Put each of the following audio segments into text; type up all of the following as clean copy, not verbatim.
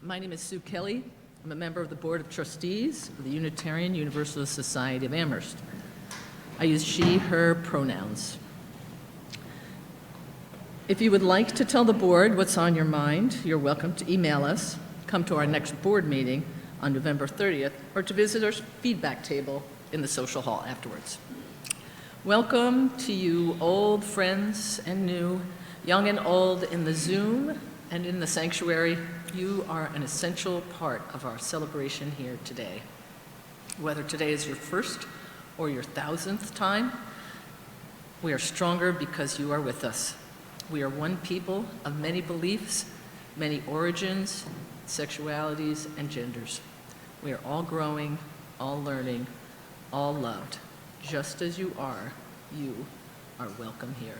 My name is Sue Kelly. I'm a member of the Board of Trustees of the Unitarian Universalist Society of Amherst. I use she, her pronouns. If you would like to tell the board what's on your mind, you're welcome to email us, come to our next board meeting on November 30th, or to visit our feedback table in the social hall afterwards. Welcome to you old friends and new, young and old in the Zoom and in the sanctuary. You are an essential part of our celebration here today. Whether today is your first or your 1000th time, we are stronger because you are with us. We are one people of many beliefs, many origins, sexualities, and genders. We are all growing, all learning, all loved. Just as you are welcome here.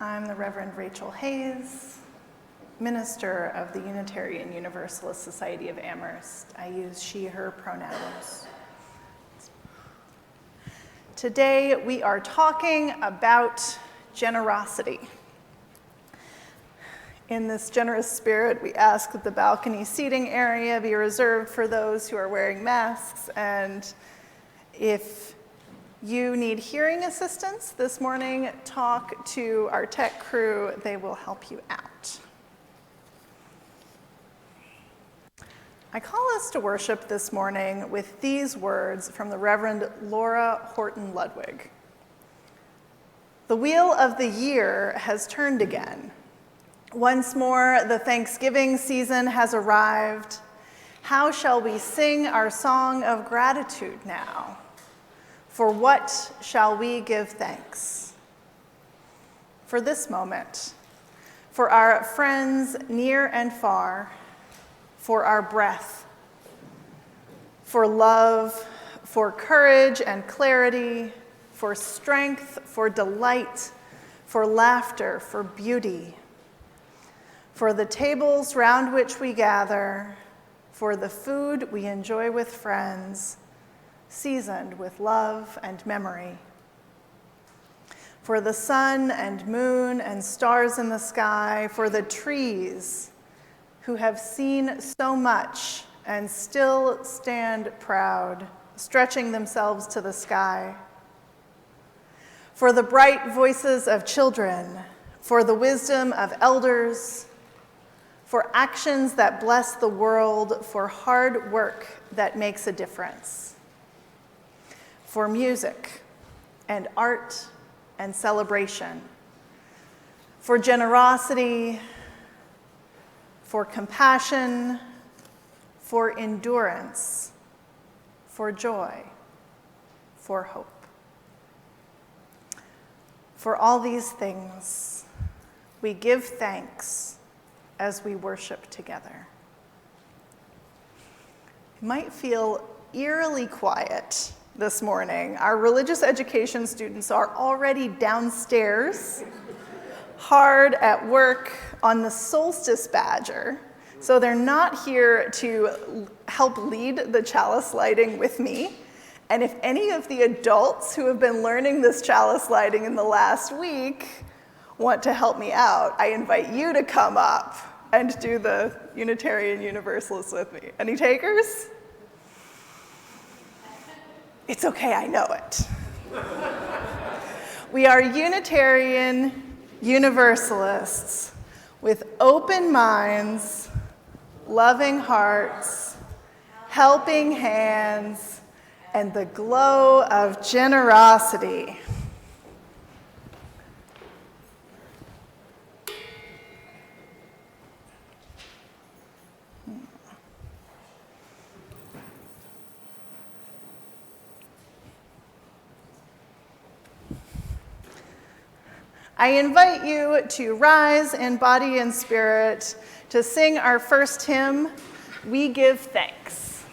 I'm the Reverend Rachael Hayes, minister of the Unitarian Universalist Society of Amherst. I use she, her pronouns. Today we are talking about generosity. In this generous spirit, we ask that the balcony seating area be reserved for those who are wearing masks, and if you need hearing assistance this morning, talk to our tech crew. They will help you out. I call us to worship this morning with these words from the Reverend Laura Horton Ludwig. The wheel of the year has turned again. Once more, the Thanksgiving season has arrived. How shall we sing our song of gratitude now? For what shall we give thanks? For this moment, for our friends near and far, for our breath, for love, for courage and clarity, for strength, for delight, for laughter, for beauty, for the tables round which we gather, for the food we enjoy with friends, seasoned with love and memory, for the sun and moon and stars in the sky, for the trees who have seen so much and still stand proud, stretching themselves to the sky, for the bright voices of children, for the wisdom of elders, for actions that bless the world, for hard work that makes a difference, for music and art and celebration, for generosity, for compassion, for endurance, for joy, for hope. For all these things, we give thanks as we worship together. It might feel eerily quiet this morning. Our religious education students are already downstairs, hard at work on the Solstice Badger, so they're not here to help lead the chalice lighting with me. And if any of the adults who have been learning this chalice lighting in the last week want to help me out, I invite you to come up and do the Unitarian Universalist with me. Any takers? It's okay, I know it. We are Unitarian Universalists with open minds, loving hearts, helping hands, and the glow of generosity. I invite you to rise in body and spirit to sing our first hymn, We Give Thanks.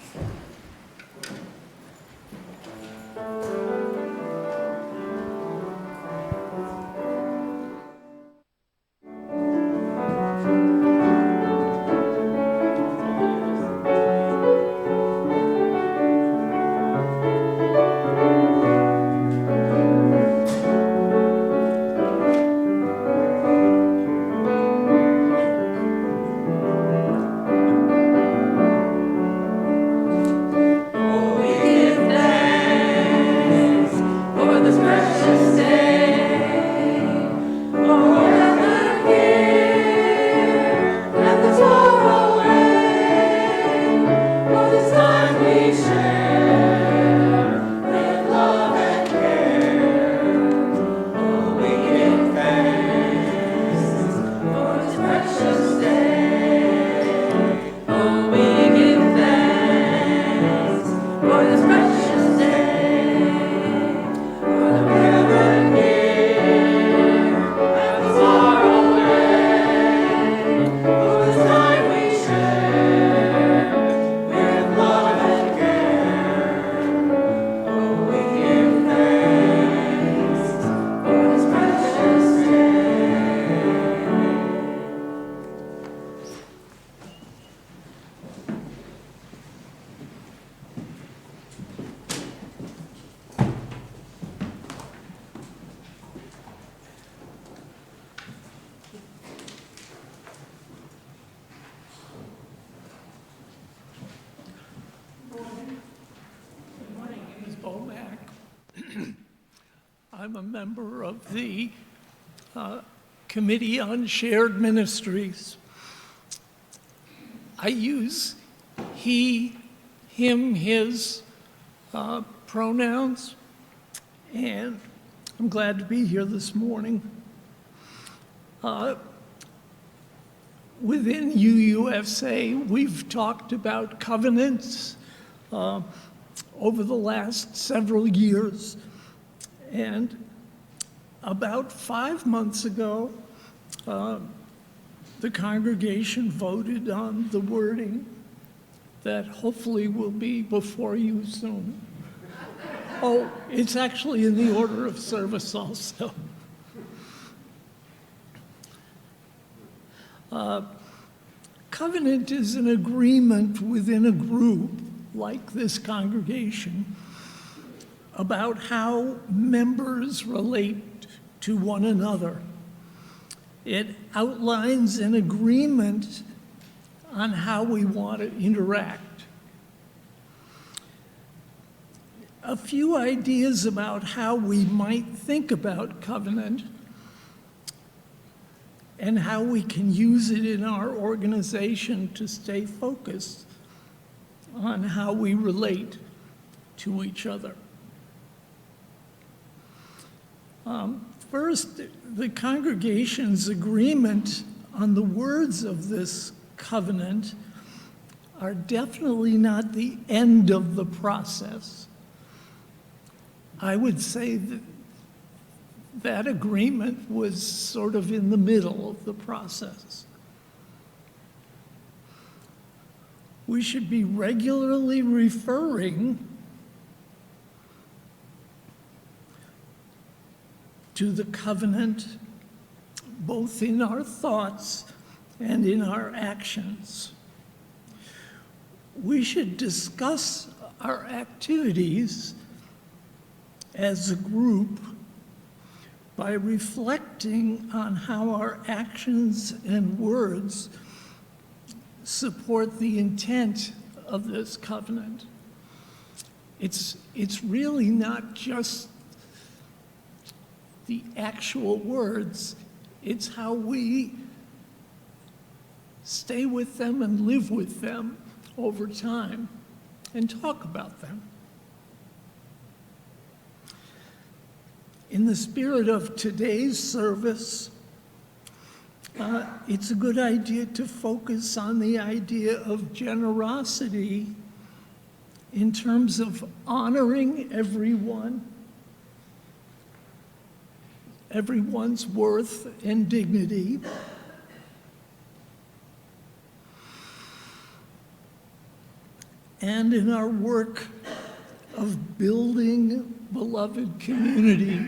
I'm a member of the Committee on Shared Ministries. I use he, him, his pronouns, and I'm glad to be here this morning. Within UUFSA, we've talked about covenants over the last several years. And about 5 months ago, the congregation voted on the wording that hopefully will be before you soon. Oh, it's actually in the order of service also. Covenant is an agreement within a group like this congregation about how members relate to one another. It outlines an agreement on how we want to interact. A few ideas about how we might think about covenant and how we can use it in our organization to stay focused on how we relate to each other. First, the congregation's agreement on the words of this covenant are definitely not the end of the process. I would say that that agreement was sort of in the middle of the process. We should be regularly referring to the covenant, both in our thoughts and in our actions. We should discuss our activities as a group by reflecting on how our actions and words support the intent of this covenant. It's really not just the actual words, it's how we stay with them and live with them over time and talk about them. In the spirit of today's service, it's a good idea to focus on the idea of generosity in terms of honoring everyone's worth and dignity. And in our work of building beloved community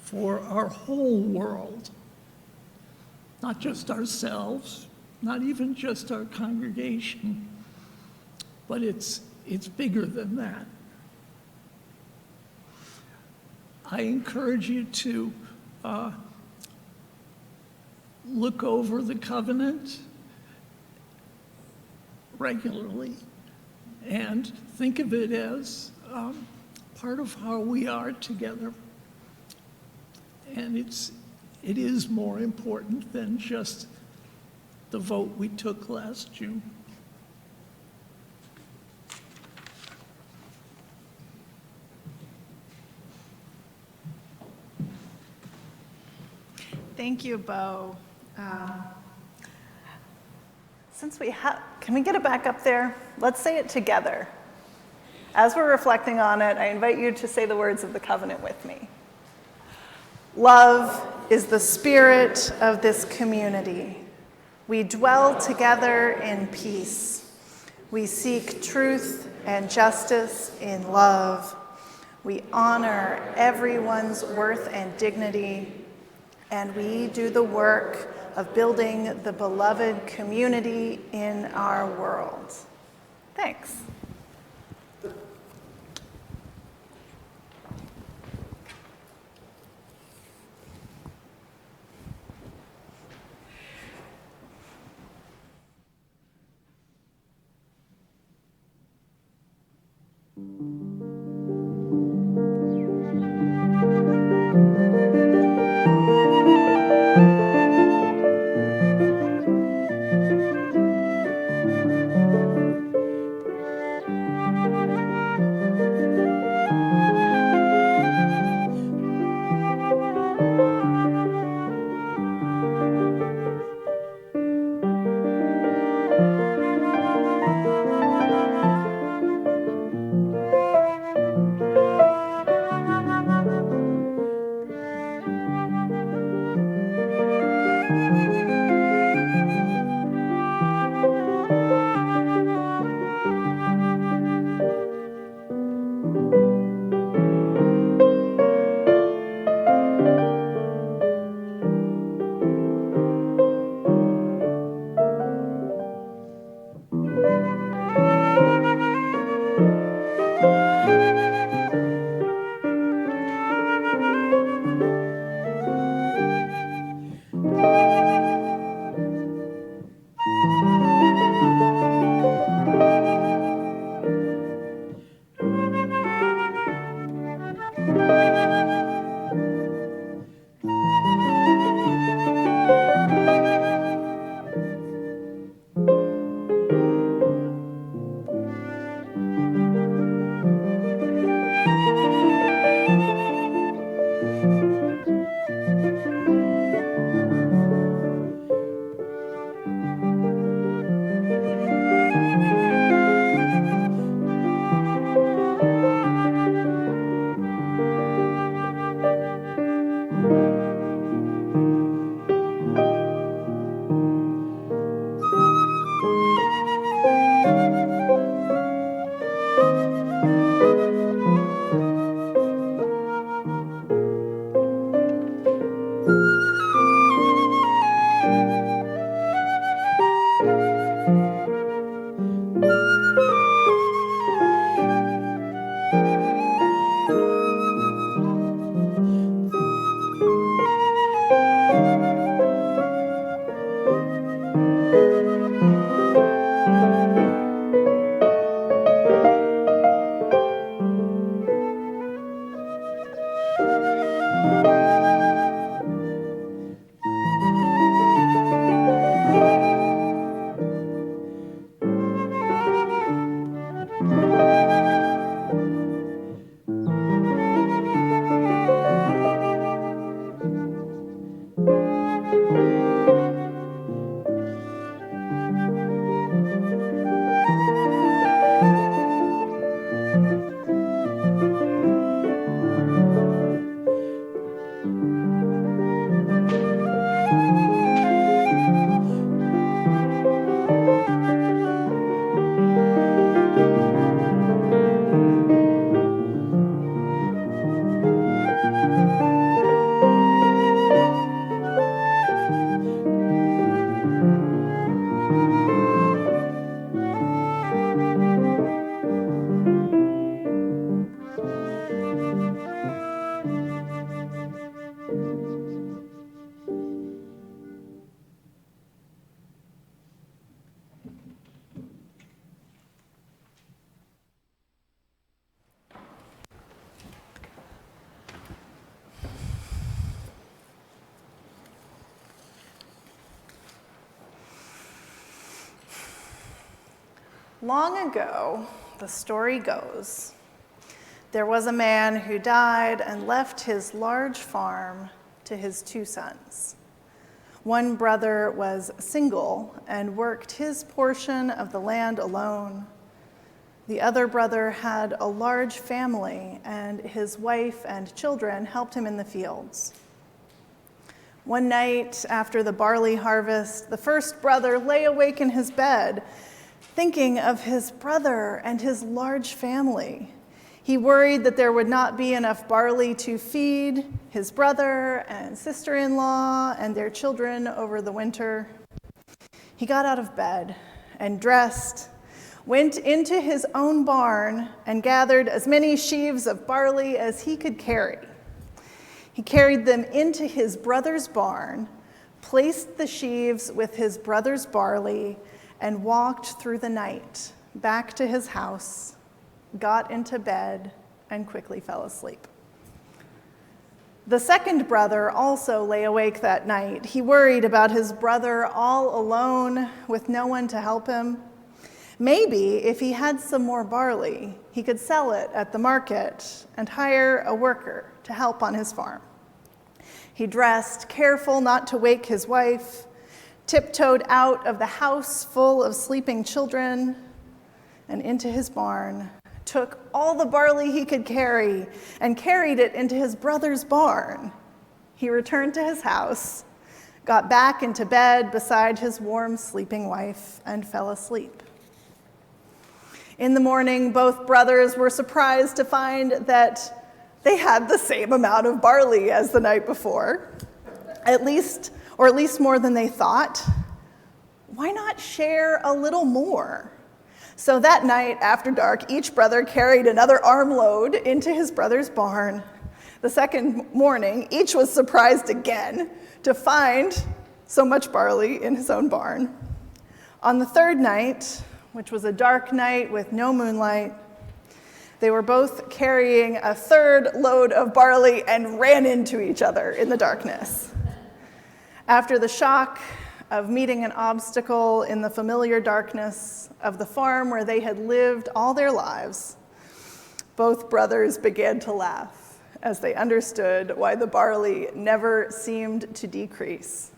for our whole world, not just ourselves, not even just our congregation, but it's bigger than that. I encourage you to look over the covenant regularly and think of it as part of how we are together. And it is more important than just the vote we took last June. Thank you, Bo. Can we get it back up there? Let's say it together. As we're reflecting on it, I invite you to say the words of the covenant with me. Love is the spirit of this community. We dwell together in peace. We seek truth and justice in love. We honor everyone's worth and dignity, and we do the work of building the beloved community in our world. Thanks. Long ago, the story goes, there was a man who died and left his large farm to his 2 sons. One brother was single and worked his portion of the land alone. The other brother had a large family, and his wife and children helped him in the fields. One night after the barley harvest, the first brother lay awake in his bed, thinking of his brother and his large family. He worried that there would not be enough barley to feed his brother and sister-in-law and their children over the winter. He got out of bed and dressed, went into his own barn, and gathered as many sheaves of barley as he could carry. He carried them into his brother's barn, placed the sheaves with his brother's barley, and walked through the night back to his house, got into bed, and quickly fell asleep. The second brother also lay awake that night. He worried about his brother all alone with no one to help him. Maybe if he had some more barley, he could sell it at the market and hire a worker to help on his farm. He dressed, careful not to wake his wife, tiptoed out of the house full of sleeping children and into his barn, took all the barley he could carry and carried it into his brother's barn. He returned to his house, got back into bed beside his warm sleeping wife, and fell asleep. In the morning, both brothers were surprised to find that they had the same amount of barley as the night before, at least more than they thought. Why not share a little more? So that night, after dark, each brother carried another armload into his brother's barn. The second morning, each was surprised again to find so much barley in his own barn. On the third night, which was a dark night with no moonlight, they were both carrying a third load of barley and ran into each other in the darkness. After the shock of meeting an obstacle in the familiar darkness of the farm where they had lived all their lives, both brothers began to laugh as they understood why the barley never seemed to decrease,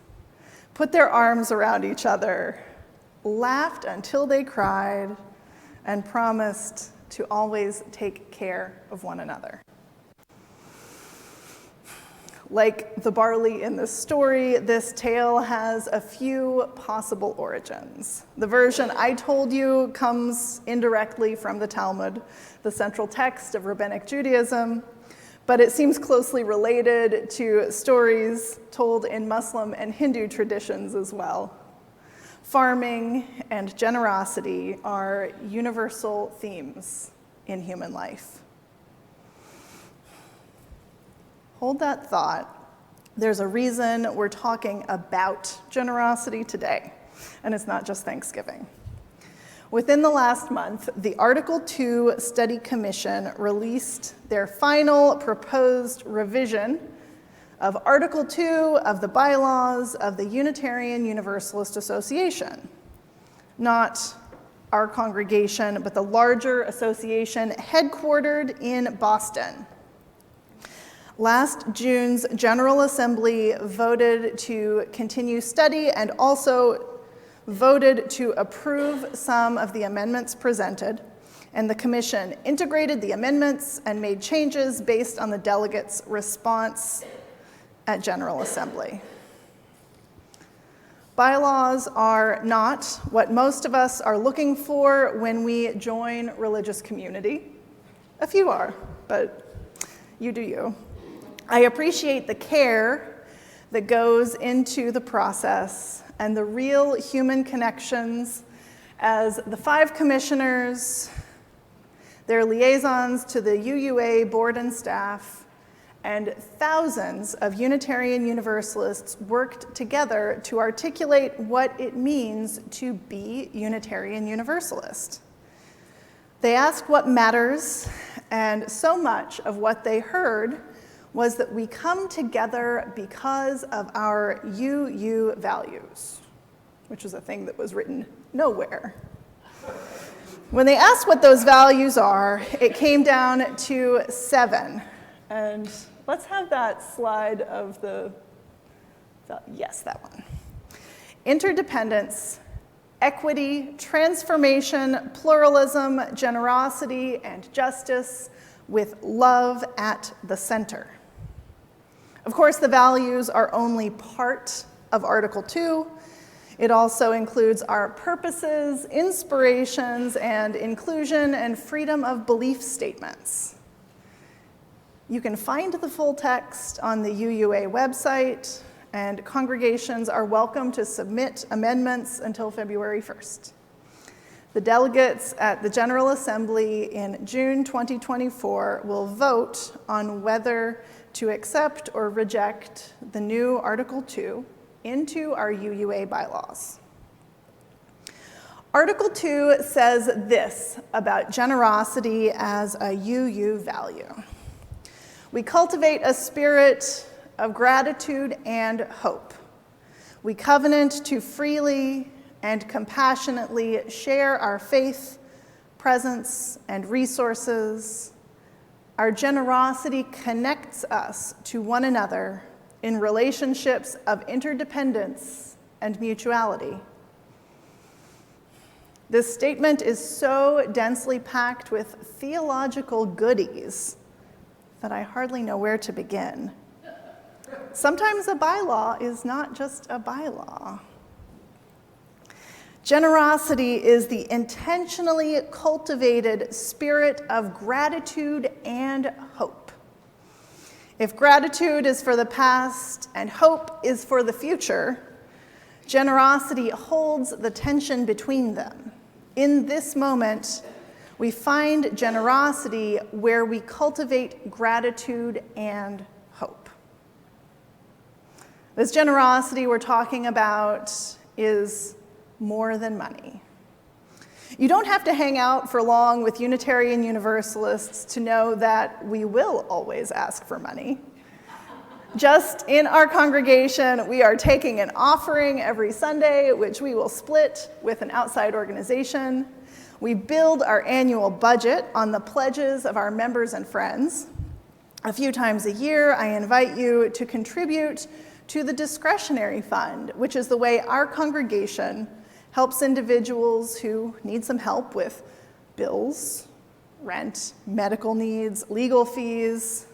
put their arms around each other, laughed until they cried, and promised to always take care of one another. Like the barley in this story, this tale has a few possible origins. The version I told you comes indirectly from the Talmud, the central text of Rabbinic Judaism, but it seems closely related to stories told in Muslim and Hindu traditions as well. Farming and generosity are universal themes in human life. Hold that thought. There's a reason we're talking about generosity today, and it's not just Thanksgiving. Within the last month, the Article 2 Study Commission released their final proposed revision of Article 2 of the bylaws of the Unitarian Universalist Association. Not our congregation, but the larger association headquartered in Boston. Last June's General Assembly voted to continue study and also voted to approve some of the amendments presented, and the commission integrated the amendments and made changes based on the delegates' response at General Assembly. Bylaws are not what most of us are looking for when we join religious community. A few are, but you do you. I appreciate the care that goes into the process and the real human connections as the 5 commissioners, their liaisons to the UUA board and staff, and thousands of Unitarian Universalists worked together to articulate what it means to be Unitarian Universalist. They asked what matters, and so much of what they heard was that we come together because of our UU values, which is a thing that was written nowhere. When they asked what those values are, it came down to 7. And let's have that slide of yes, that one. Interdependence, equity, transformation, pluralism, generosity, and justice, with love at the center. Of course, the values are only part of Article 2. It also includes our purposes, inspirations, and inclusion and freedom of belief statements. You can find the full text on the UUA website, and congregations are welcome to submit amendments until February 1st. The delegates at the General Assembly in June 2024 will vote on whether to accept or reject the new Article 2 into our UUA bylaws. Article 2 says this about generosity as a UU value. We cultivate a spirit of gratitude and hope. We covenant to freely and compassionately share our faith, presence, and resources. Our generosity connects us to one another in relationships of interdependence and mutuality. This statement is so densely packed with theological goodies that I hardly know where to begin. Sometimes a bylaw is not just a bylaw. Generosity is the intentionally cultivated spirit of gratitude and hope. If gratitude is for the past and hope is for the future, generosity holds the tension between them. In this moment, we find generosity where we cultivate gratitude and hope. This generosity we're talking about is more than money. You don't have to hang out for long with Unitarian Universalists to know that we will always ask for money. Just in our congregation, we are taking an offering every Sunday, which we will split with an outside organization. We build our annual budget on the pledges of our members and friends. A few times a year, I invite you to contribute to the discretionary fund, which is the way our congregation helps individuals who need some help with bills, rent, medical needs, legal fees.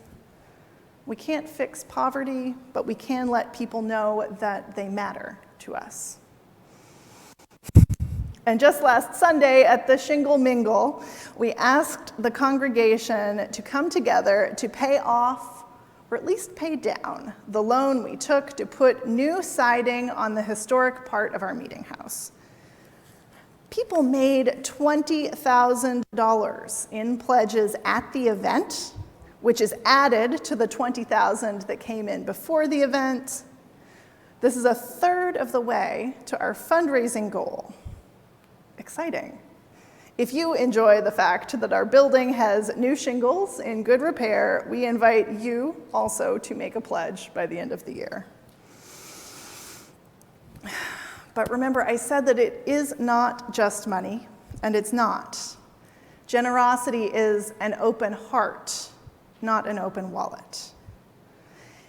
We can't fix poverty, but we can let people know that they matter to us. And just last Sunday at the Shingle Mingle, we asked the congregation to come together to pay off, or at least pay down, the loan we took to put new siding on the historic part of our meeting house. People made $20,000 in pledges at the event, which is added to the $20,000 that came in before the event. This is a third of the way to our fundraising goal. Exciting. If you enjoy the fact that our building has new shingles in good repair, we invite you also to make a pledge by the end of the year. But remember, I said that it is not just money, and it's not. Generosity is an open heart, not an open wallet.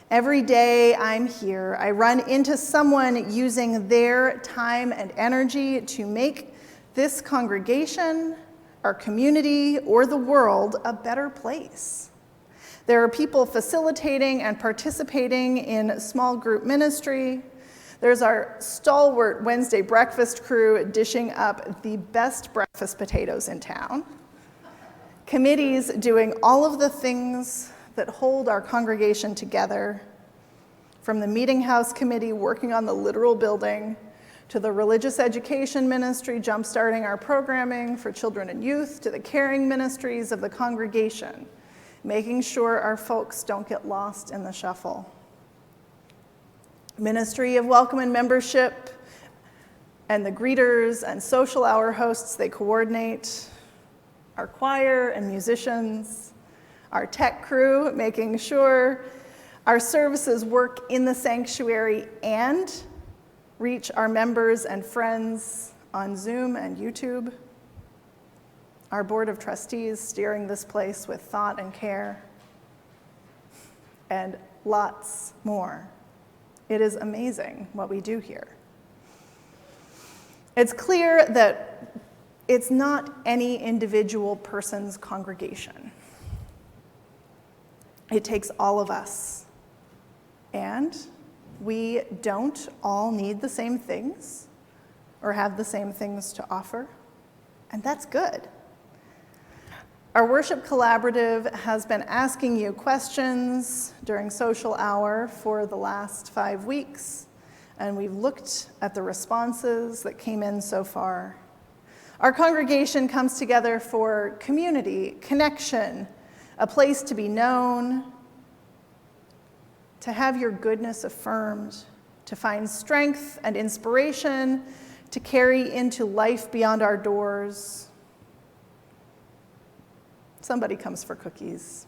Every day I'm here, I run into someone using their time and energy to make this congregation, our community, or the world a better place. There are people facilitating and participating in small group ministry. There's our stalwart Wednesday breakfast crew dishing up the best breakfast potatoes in town. Committees doing all of the things that hold our congregation together, from the Meeting House Committee working on the literal building, to the religious education ministry jumpstarting our programming for children and youth, to the caring ministries of the congregation, making sure our folks don't get lost in the shuffle. Ministry of Welcome and Membership and the greeters and social hour hosts they coordinate, our choir and musicians, our tech crew making sure our services work in the sanctuary and reach our members and friends on Zoom and YouTube. our board of trustees steering this place with thought and care, and lots more. It is amazing what we do here. It's clear that it's not any individual person's congregation. It takes all of us. And we don't all need the same things or have the same things to offer, and that's good. Our worship collaborative has been asking you questions during social hour for the last 5 weeks, and we've looked at the responses that came in so far. Our congregation comes together for community, connection, a place to be known, to have your goodness affirmed, to find strength and inspiration, to carry into life beyond our doors. Somebody comes for cookies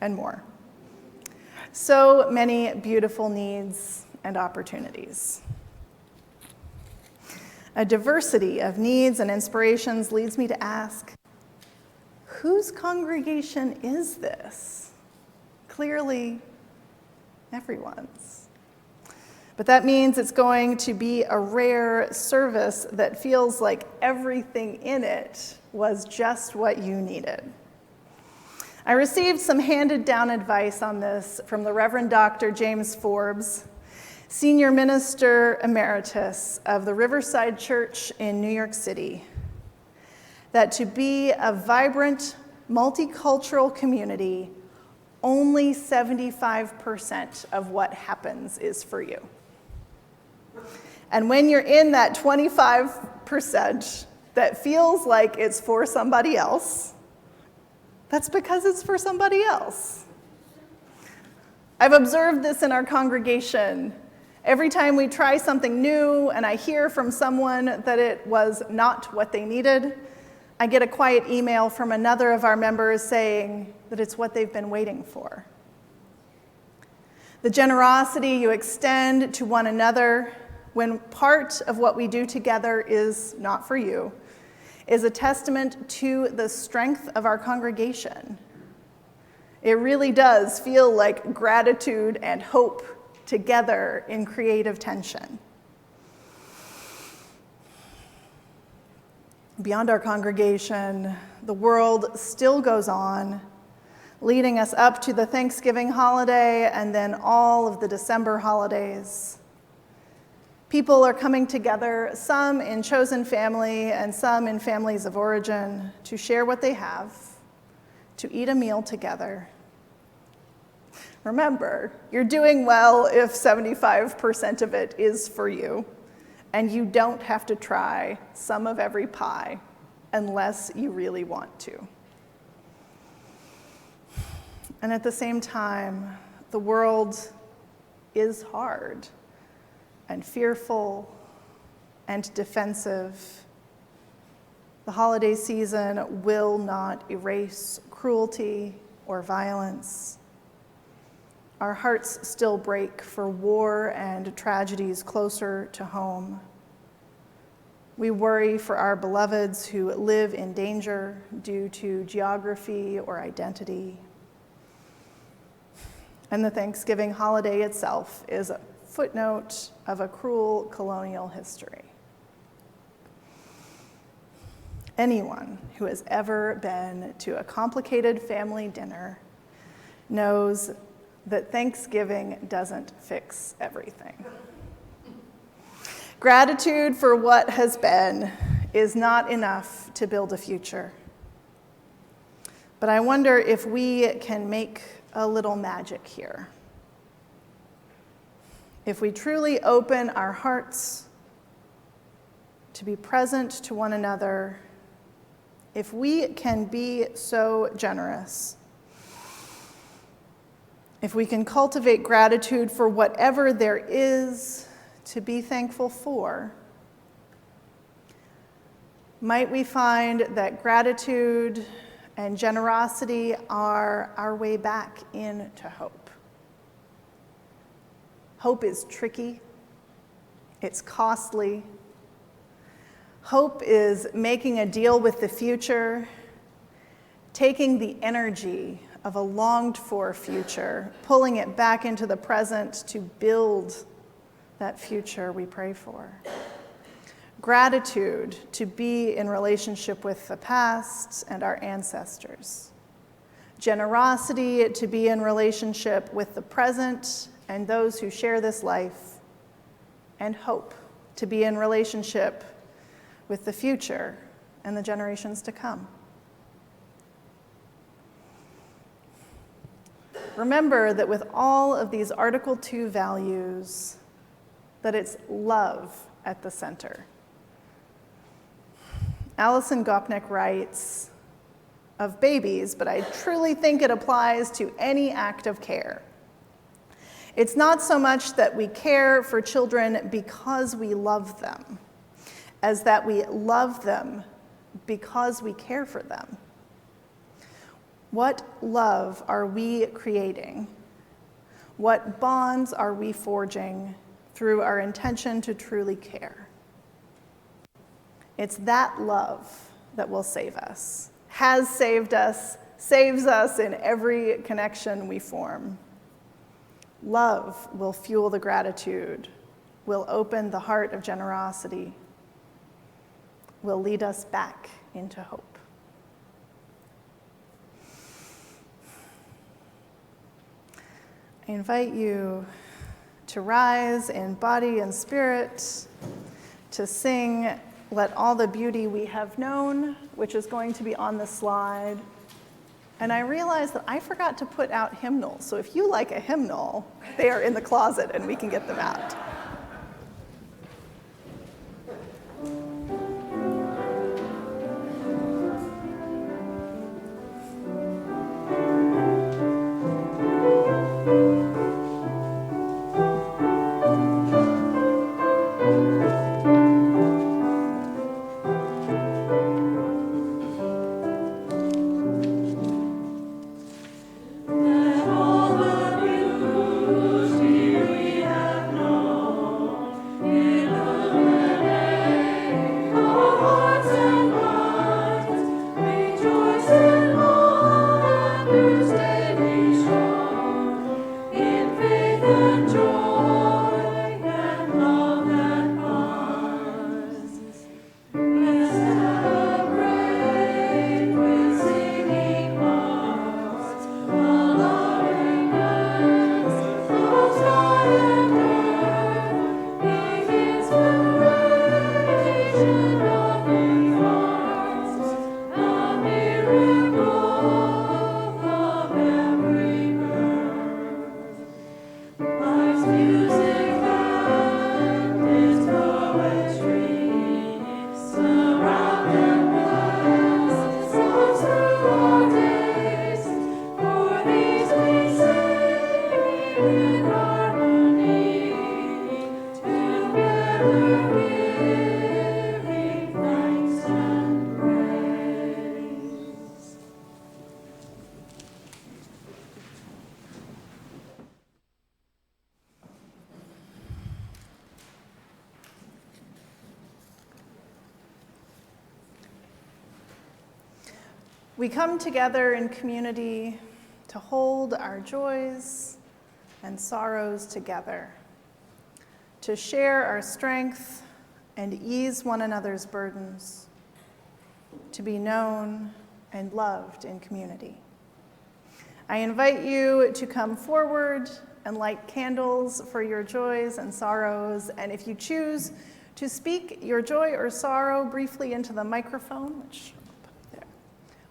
and more. So many beautiful needs and opportunities. A diversity of needs and inspirations leads me to ask, whose congregation is this? Clearly, everyone's. But that means it's going to be a rare service that feels like everything in it was just what you needed. I received some handed down advice on this from the Reverend Dr. James Forbes, Senior Minister Emeritus of the Riverside Church in New York City, that to be a vibrant, multicultural community, only 75% of what happens is for you. And when you're in that 25% that feels like it's for somebody else, that's because it's for somebody else. I've observed this in our congregation. Every time we try something new and I hear from someone that it was not what they needed, I get a quiet email from another of our members saying that it's what they've been waiting for. The generosity you extend to one another when part of what we do together is not for you is a testament to the strength of our congregation. It really does feel like gratitude and hope together in creative tension. Beyond our congregation, the world still goes on, leading us up to the Thanksgiving holiday and then all of the December holidays. People are coming together, some in chosen family and some in families of origin, to share what they have, to eat a meal together. Remember, you're doing well if 75% of it is for you, and you don't have to try some of every pie unless you really want to. And at the same time, the world is hard and fearful and defensive. The holiday season will not erase cruelty or violence. Our hearts still break for war and tragedies closer to home. We worry for our beloveds who live in danger due to geography or identity. And the Thanksgiving holiday itself is a footnote of a cruel colonial history. Anyone who has ever been to a complicated family dinner knows that Thanksgiving doesn't fix everything. Gratitude for what has been is not enough to build a future. But I wonder if we can make a little magic here. If we truly open our hearts to be present to one another, if we can be so generous, if we can cultivate gratitude for whatever there is to be thankful for, might we find that gratitude and generosity are our way back into hope. Hope is tricky, it's costly. Hope is making a deal with the future, taking the energy of a longed-for future, pulling it back into the present to build that future we pray for. Gratitude, to be in relationship with the past and our ancestors. Generosity, to be in relationship with the present and those who share this life. And hope, to be in relationship with the future and the generations to come. Remember that with all of these Article 2 values, that it's love at the center. Alison Gopnik writes of babies, but I truly think it applies to any act of care. It's not so much that we care for children because we love them, as that we love them because we care for them. What love are we creating? What bonds are we forging through our intention to truly care? It's that love that will save us, has saved us, saves us in every connection we form. Love will fuel the gratitude, will open the heart of generosity, will lead us back into hope. I invite you to rise in body and spirit, to sing Let All the Beauty We Have Known, which is going to be on the slide. And I realized that I forgot to put out hymnals. So if you like a hymnal, they are in the closet and we can get them out. We come together in community to hold our joys and sorrows together, to share our strength and ease one another's burdens, to be known and loved in community. I invite you to come forward and light candles for your joys and sorrows, and if you choose to speak your joy or sorrow briefly into the microphone, which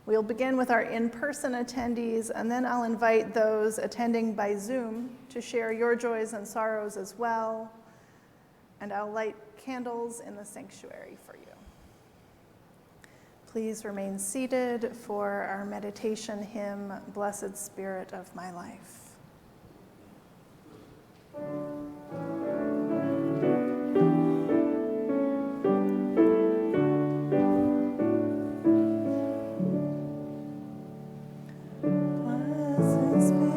we'll begin with our in-person attendees, and then I'll invite those attending by Zoom to share your joys and sorrows as well. And I'll light candles in the sanctuary for you. Please remain seated for our meditation hymn, Blessed Spirit of My Life. Spirit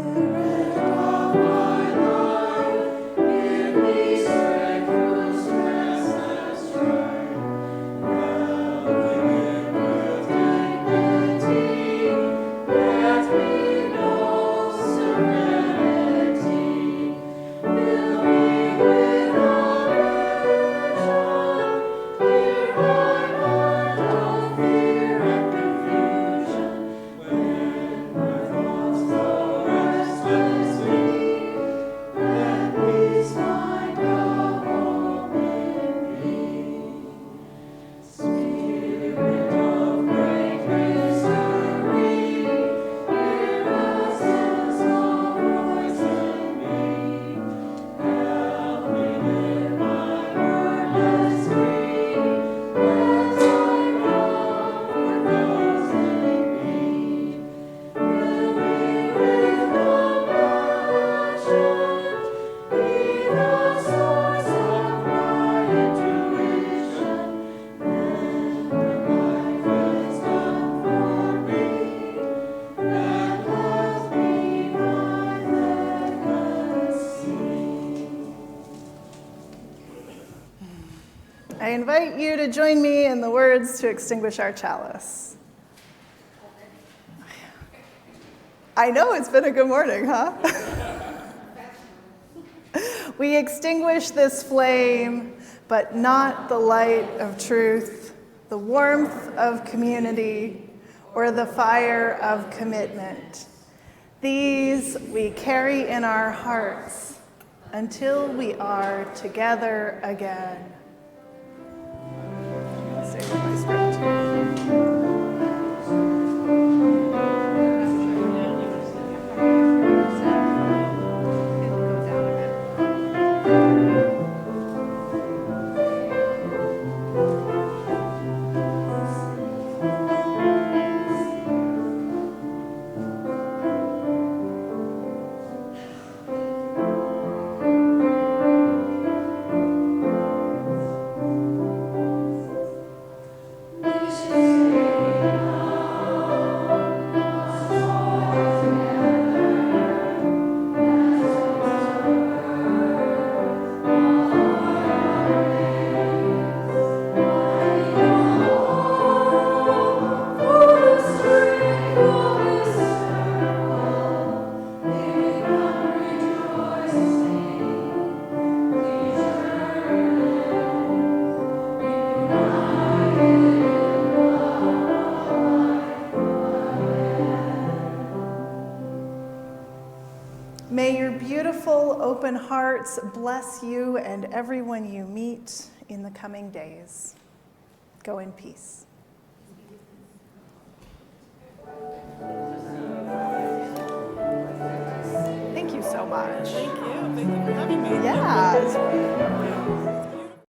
I invite you to join me in the words to extinguish our chalice. I know, it's been a good morning, huh? We extinguish this flame, but not the light of truth, the warmth of community, or the fire of commitment. These we carry in our hearts until we are together again. Stay with my script. May your beautiful open hearts bless you and everyone you meet in the coming days. Go in peace. Thank you so much. Thank you for having me. Yeah.